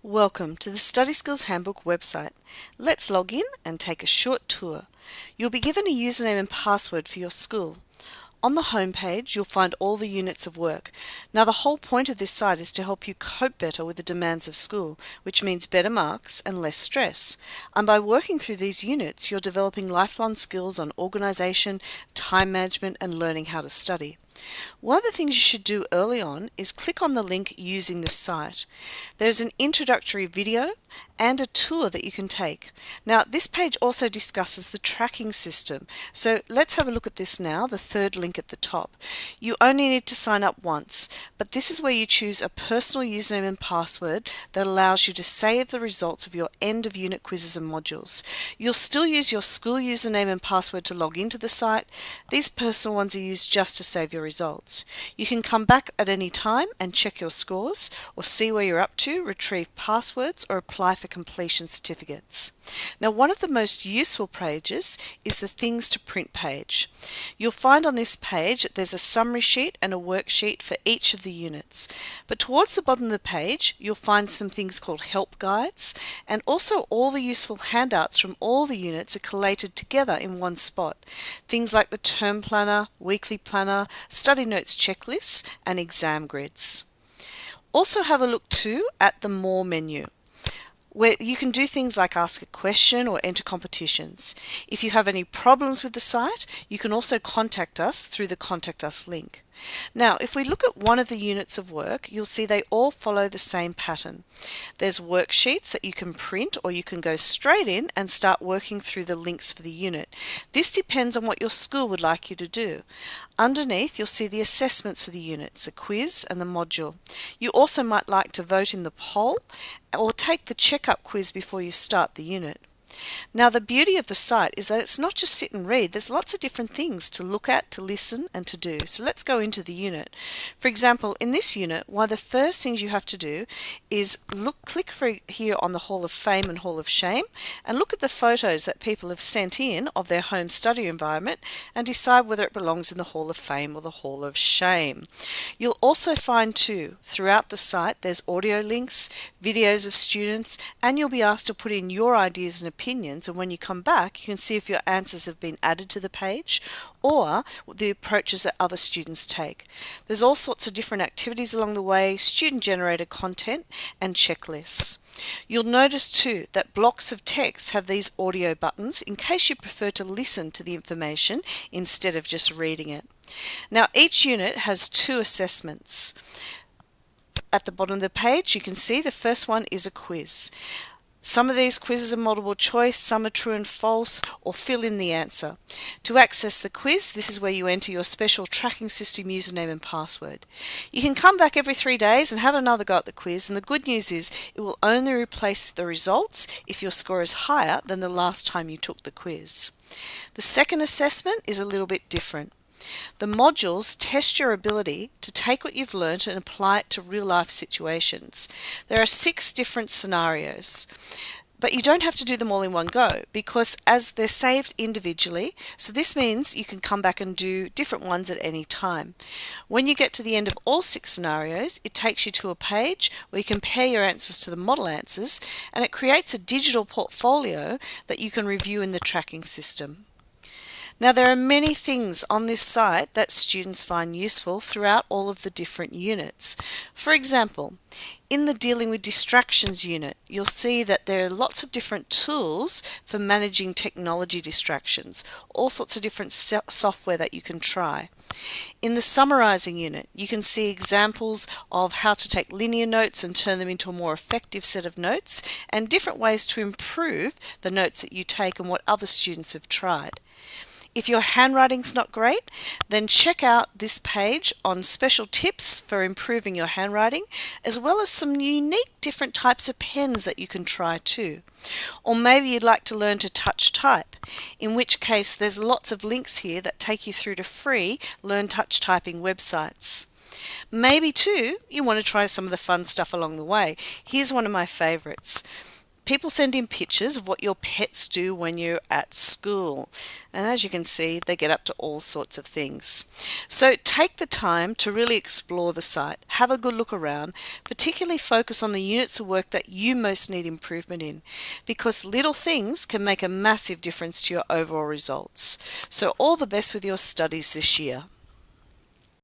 Welcome to the Study Skills Handbook website. Let's log in and take a short tour. You'll be given a username and password for your school. On the home page, you'll find all the units of work. Now, the whole point of this site is to help you cope better with the demands of school, which means better marks and less stress. And by working through these units, you're developing lifelong skills on organisation, time management, and learning how to study. One of the things you should do early on is click on the link using this site. There's an introductory video and a tour that you can take. Now, this page also discusses the tracking system. So let's have a look at this now, the third link at the top. You only need to sign up once, but this is where you choose a personal username and password that allows you to save the results of your end of unit quizzes and modules. You'll still use your school username and password to log into the site. These personal ones are used just to save your results. You can come back at any time and check your scores or see where you're up to, retrieve passwords, or apply for completion certificates. Now, one of the most useful pages is the Things to Print page. You'll find on this page that there's a summary sheet and a worksheet for each of the units. But towards the bottom of the page, you'll find some things called help guides, and also all the useful handouts from all the units are collated together in one spot. Things like the term planner, weekly planner, study notes checklists, and exam grids. Also have a look too at the More menu, where you can do things like ask a question or enter competitions. If you have any problems with the site, you can also contact us through the Contact Us link. Now, if we look at one of the units of work, you'll see they all follow the same pattern. There's worksheets that you can print, or you can go straight in and start working through the links for the unit. This depends on what your school would like you to do. Underneath, you'll see the assessments of the units, a quiz and the module. You also might like to vote in the poll or take the checkup quiz before you start the unit. Now, the beauty of the site is that it's not just sit and read. There's lots of different things to look at, to listen, and to do. So let's go into the unit. For example, in this unit, one of the first things you have to do is click here on the Hall of Fame and Hall of Shame, and look at the photos that people have sent in of their home study environment and decide whether it belongs in the Hall of Fame or the Hall of Shame. You'll also find too, throughout the site, there's audio links, videos of students, and you'll be asked to put in your ideas and opinions, and when you come back, you can see if your answers have been added to the page or the approaches that other students take. There's all sorts of different activities along the way, student-generated content, and checklists. You'll notice too that blocks of text have these audio buttons in case you prefer to listen to the information instead of just reading it. Now, each unit has 2 assessments. At the bottom of the page, you can see the first one is a quiz. Some of these quizzes are multiple choice, some are true and false, or fill in the answer. To access the quiz, this is where you enter your special tracking system username and password. You can come back every 3 days and have another go at the quiz, and the good news is it will only replace the results if your score is higher than the last time you took the quiz. The second assessment is a little bit different. The modules test your ability to take what you've learned and apply it to real-life situations. There are 6 different scenarios, but you don't have to do them all in one go because as they're saved individually, so this means you can come back and do different ones at any time. When you get to the end of all 6 scenarios, it takes you to a page where you compare your answers to the model answers, and it creates a digital portfolio that you can review in the tracking system. Now, there are many things on this site that students find useful throughout all of the different units. For example, in the Dealing with Distractions unit, you'll see that there are lots of different tools for managing technology distractions, all sorts of different software that you can try. In the Summarizing unit, you can see examples of how to take linear notes and turn them into a more effective set of notes, and different ways to improve the notes that you take and what other students have tried. If your handwriting's not great, then check out this page on special tips for improving your handwriting, as well as some unique different types of pens that you can try too. Or maybe you'd like to learn to touch type, in which case there's lots of links here that take you through to free Learn Touch Typing websites. Maybe too, you want to try some of the fun stuff along the way. Here's one of my favorites. People send in pictures of what your pets do when you're at school. And as you can see, they get up to all sorts of things. So take the time to really explore the site. Have a good look around, particularly focus on the units of work that you most need improvement in, because little things can make a massive difference to your overall results. So all the best with your studies this year.